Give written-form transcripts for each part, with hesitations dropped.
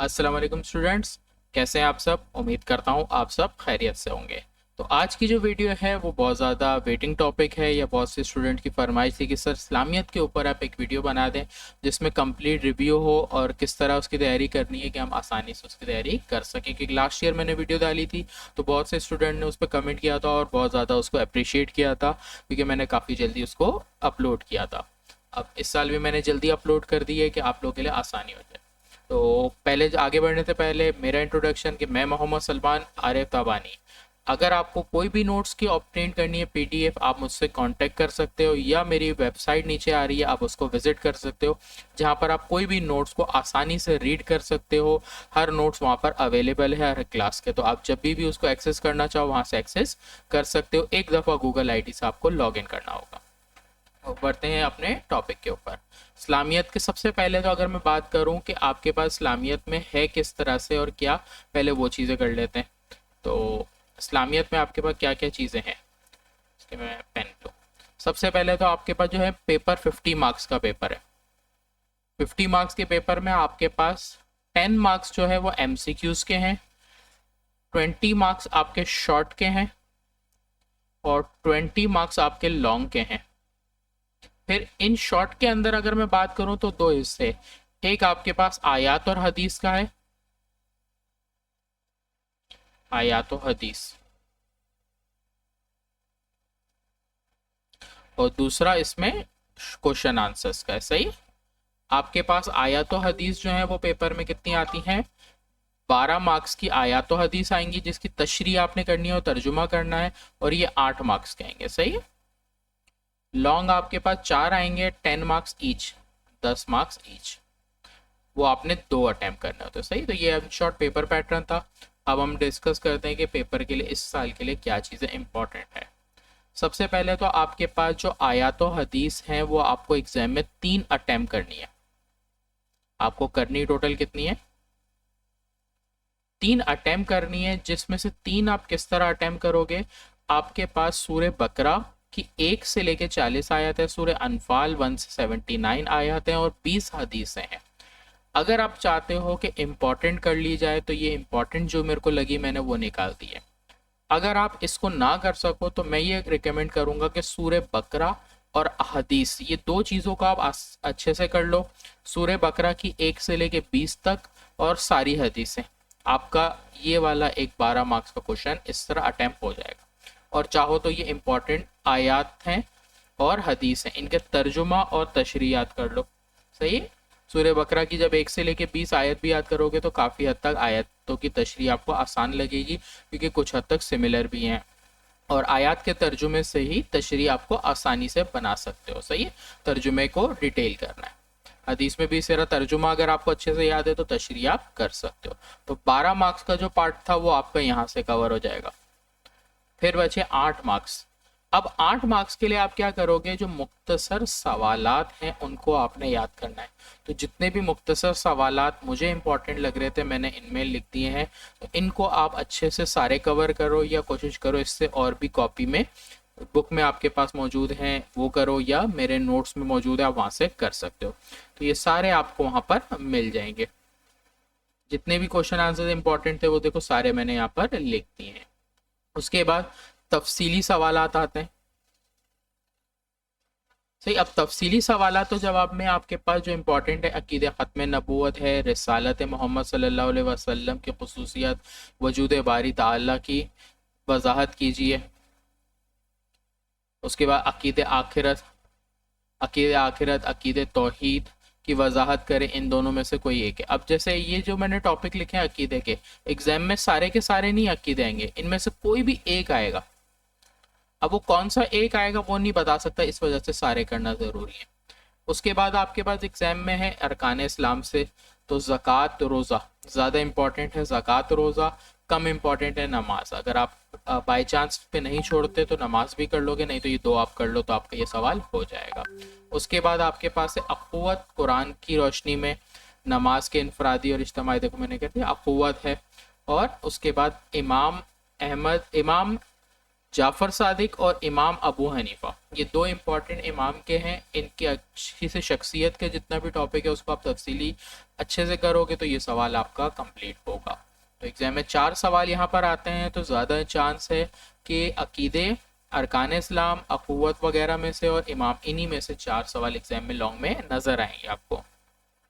अस्सलाम वालेकुम स्टूडेंट्स। कैसे हैं आप सब? उम्मीद करता हूँ आप सब खैरियत से होंगे। तो आज की जो वीडियो है वो बहुत ज़्यादा वेटिंग टॉपिक है, या बहुत से स्टूडेंट की फरमाइश थी कि सर इस्लामियत के ऊपर आप एक वीडियो बना दें जिसमें कंप्लीट रिव्यू हो और किस तरह उसकी तैयारी करनी है कि हम आसानी से उसकी तैयारी कर सकें। क्योंकि लास्ट ईयर मैंने वीडियो डाली थी तो बहुत से स्टूडेंट ने उस पर कमेंट किया था और बहुत ज़्यादा उसको अप्रिशिएट किया था, क्योंकि मैंने काफ़ी जल्दी उसको अपलोड किया था। अब इस साल भी मैंने जल्दी अपलोड कर दी है कि आप लोगों के लिए आसानी हो जाए। तो पहले आगे बढ़ने से पहले मेरा इंट्रोडक्शन कि मैं मोहम्मद सलमान आरिफ ताबानी। अगर आपको कोई भी नोट्स की ऑब्टेन करनी है पीडीएफ, आप मुझसे कांटेक्ट कर सकते हो, या मेरी वेबसाइट नीचे आ रही है आप उसको विजिट कर सकते हो, जहां पर आप कोई भी नोट्स को आसानी से रीड कर सकते हो। हर नोट्स वहां पर अवेलेबल है हर क्लास के, तो आप जब भी उसको एक्सेस करना चाहो वहां से एक्सेस कर सकते हो। एक दफ़ा गूगल आईडी से आपको लॉग इन करना होगा। बढ़ते हैं अपने टॉपिक के ऊपर। इस्लामियत के सबसे पहले तो अगर मैं बात करूं कि आपके पास इस्लामियत में है किस तरह से और क्या, पहले वो चीज़ें कर लेते हैं। तो इस्लामियत में आपके पास क्या क्या चीज़ें हैं, इसके मैं पेन लूँ। सबसे पहले तो आपके पास जो है पेपर 50 मार्क्स का पेपर है। 50 मार्क्स के पेपर में आपके पास 10 मार्क्स जो है वो एमसीक्यूज़ के हैं, 20 मार्क्स आपके शॉर्ट के हैं और 20 मार्क्स आपके लॉन्ग के हैं। फिर इन शॉर्ट के अंदर अगर मैं बात करूं तो दो हिस्से, एक आपके पास आयात और हदीस का है, आयात और हदीस, और दूसरा इसमें क्वेश्चन आंसर्स का है। सही। आपके पास आयात और हदीस जो है वो पेपर में कितनी आती हैं? 12 मार्क्स की आयात और हदीस आएंगी जिसकी तशरीह आपने करनी है और तर्जुमा करना है, और ये 8 मार्क्स के आएंगे। सही है। लॉन्ग आपके पास 4 आएंगे, 10 मार्क्स ईच, 10 मार्क्स ईच। वो आपने 2 अटेम्प्ट करने होते हैं। सही। तो ये शॉर्ट पेपर पैटर्न था। अब हम डिस्कस करते हैं कि पेपर के लिए इस साल के लिए क्या चीज़ें इंपॉर्टेंट है। सबसे पहले तो आपके पास जो आयात और हदीस हैं वो आपको एग्जाम में 3 अटेम्प्ट करनी है। आपको करनी टोटल कितनी है? 3 अटेम्प्ट करनी है, जिसमें से 3 आप किस तरह अटेम्प्ट करोगे। आपके पास सूर्य बकरा की 1 से लेके 40 आयत है, सूर्य अनफाल 1 से 79 आयत है और 20 हदीसें हैं। अगर आप चाहते हो कि इम्पोर्टेंट कर ली जाए तो ये इम्पोर्टेंट जो मेरे को लगी मैंने वो निकाल दी है। अगर आप इसको ना कर सको तो मैं ये रिकमेंड करूंगा कि सूर्य बकरा और हदीस, ये दो चीज़ों का आप अच्छे से कर लो। सूर्य बकरा की 1 से लेके 20 तक और सारी हदीसें, आपका ये वाला एक 12 मार्क्स का क्वेश्चन इस तरह अटेम्प्ट हो जाएगा। और चाहो तो ये इंपॉर्टेंट आयात हैं और हदीस हैं, इनके तर्जुमा और तशरीयात कर लो। सही है। सूर्य बकरा की जब 1 से लेके 20 आयत भी याद करोगे तो काफ़ी हद तक आयतों की तशरीह आपको आसान लगेगी, क्योंकि कुछ हद तक सिमिलर भी हैं, और आयत के तर्जुमे से ही तशरीह आपको आसानी से बना सकते हो। सही है। तर्जुमे को डिटेल करना है। हदीस में भी सिरा तर्जुमा अगर आपको अच्छे से याद है तो तशरीह आप कर सकते हो। तो 12 मार्क्स का जो पार्ट था वो आपका यहाँ से कवर हो जाएगा। फिर बचे 8 मार्क्स। अब 8 मार्क्स के लिए आप क्या करोगे, जो मुख्तसर सवालात हैं उनको आपने याद करना है। तो जितने भी मुख्तसर सवालात मुझे इंपॉर्टेंट लग रहे थे मैंने इनमें लिख दिए हैं, तो इनको आप अच्छे से सारे कवर करो, या कोशिश करो इससे और भी कॉपी में बुक में आपके पास मौजूद हैं वो करो, या मेरे नोट्स में मौजूद है आप वहाँ से कर सकते हो। तो ये सारे आपको वहाँ पर मिल जाएंगे। जितने भी क्वेश्चन आंसर इंपॉर्टेंट थे वो देखो सारे मैंने यहाँ पर लिख दिए हैं। उसके बाद तफसीली सवालात आते हैं। सही। अब तफसीली सवालात तो जवाब में आपके पास जो इंपॉर्टेंट है, अकीद ख़त्म नबूवत है, रिसालत मोहम्मद सल्लल्लाहु अलैहि वसल्लम की खसूसियत, वजूद बारी ताला की वजाहत कीजिए। उसके बाद अकीद आखिरत, अकीद आखिरत, अकीद तौहीद की वजाहत करें। इन दोनों में से कोई एक है। अब जैसे ये जो मैंने टॉपिक लिखे हैं अकीदे के, एग्जाम में सारे के सारे नहीं अकीदे आएंगे, इनमें से कोई भी एक आएगा। अब वो कौन सा एक आएगा वो नहीं बता सकता, इस वजह से सारे करना ज़रूरी है। उसके बाद आपके पास एग्जाम में है अरकान इस्लाम से, तो ज़कात रोज़ा ज़्यादा इंपॉर्टेंट है, ज़कात रोज़ा कम इंपॉर्टेंट है, नमाज अगर आप बाई चांस पे नहीं छोड़ते तो नमाज भी कर लोगे, नहीं तो ये दो आप कर लो तो आपका ये सवाल हो जाएगा। उसके बाद आपके पास है अखुवत कुरान की रोशनी में, नमाज के इनफरादी और इज्तिमाई, देखो मैंने कह दिया अखुवत है। और उसके बाद इमाम जाफ़र सादिक और इमाम अबू हनीफा, ये दो इम्पॉर्टेंट इमाम के हैं। इनकी अच्छी से शख्सियत के जितना भी टॉपिक है उसको आप तफसीली अच्छे से करोगे तो ये सवाल आपका कंप्लीट होगा। तो एग्ज़ाम में 4 सवाल यहाँ पर आते हैं, तो ज़्यादा चांस है कि अकीदे, अरकान इस्लाम, अखुवत वगैरह में से और इमाम, इन्हीं में से 4 सवाल एग्ज़ाम में लॉन्ग में नज़र आएंगे आपको।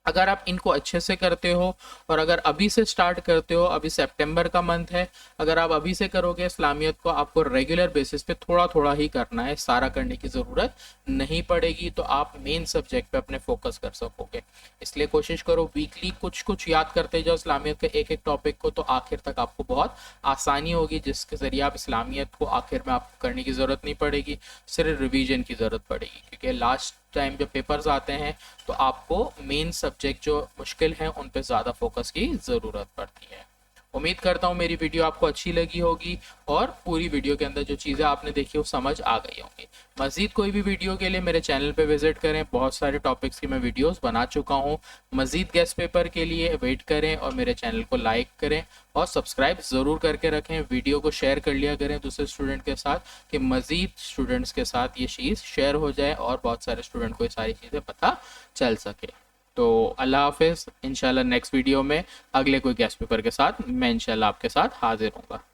अगर आप इनको अच्छे से करते हो और अगर अभी से स्टार्ट करते हो, अभी सितंबर का मंथ है, अगर आप अभी से करोगे इस्लामियत को, आपको रेगुलर बेसिस पे थोड़ा थोड़ा ही करना है, सारा करने की ज़रूरत नहीं पड़ेगी, तो आप मेन सब्जेक्ट पे अपने फोकस कर सकोगे। इसलिए कोशिश करो वीकली कुछ कुछ याद करते जाओ इस्लामियत के एक एक टॉपिक को, तो आखिर तक आपको बहुत आसानी होगी, जिसके ज़रिए आप इस्लामियत को आखिर में आपको करने की ज़रूरत नहीं पड़ेगी, सिर्फ रिवीजन की ज़रूरत पड़ेगी। क्योंकि लास्ट टाइम जब पेपर्स आते हैं तो आपको मेन सब्जेक्ट जो मुश्किल हैं उन पे ज़्यादा फोकस की ज़रूरत पड़ती है। उम्मीद करता हूँ मेरी वीडियो आपको अच्छी लगी होगी और पूरी वीडियो के अंदर जो चीज़ें आपने देखी वो समझ आ गई होंगी। मज़ीद कोई भी वीडियो के लिए मेरे चैनल पे विजिट करें, बहुत सारे टॉपिक्स की मैं वीडियोस बना चुका हूँ। मज़ीद गेस्ट पेपर के लिए वेट करें और मेरे चैनल को लाइक करें और सब्सक्राइब ज़रूर करके रखें। वीडियो को शेयर कर लिया करें दूसरे स्टूडेंट के साथ कि मज़ीद स्टूडेंट्स के साथ ये चीज़ शेयर हो जाए और बहुत सारे स्टूडेंट को ये सारी चीज़ें पता चल सके। तो अल्लाह हाफिज़। इंशाल्लाह नेक्स्ट वीडियो में अगले कोई गेस्ट पेपर के साथ मैं इंशाल्लाह आपके साथ हाजिर हूँगा।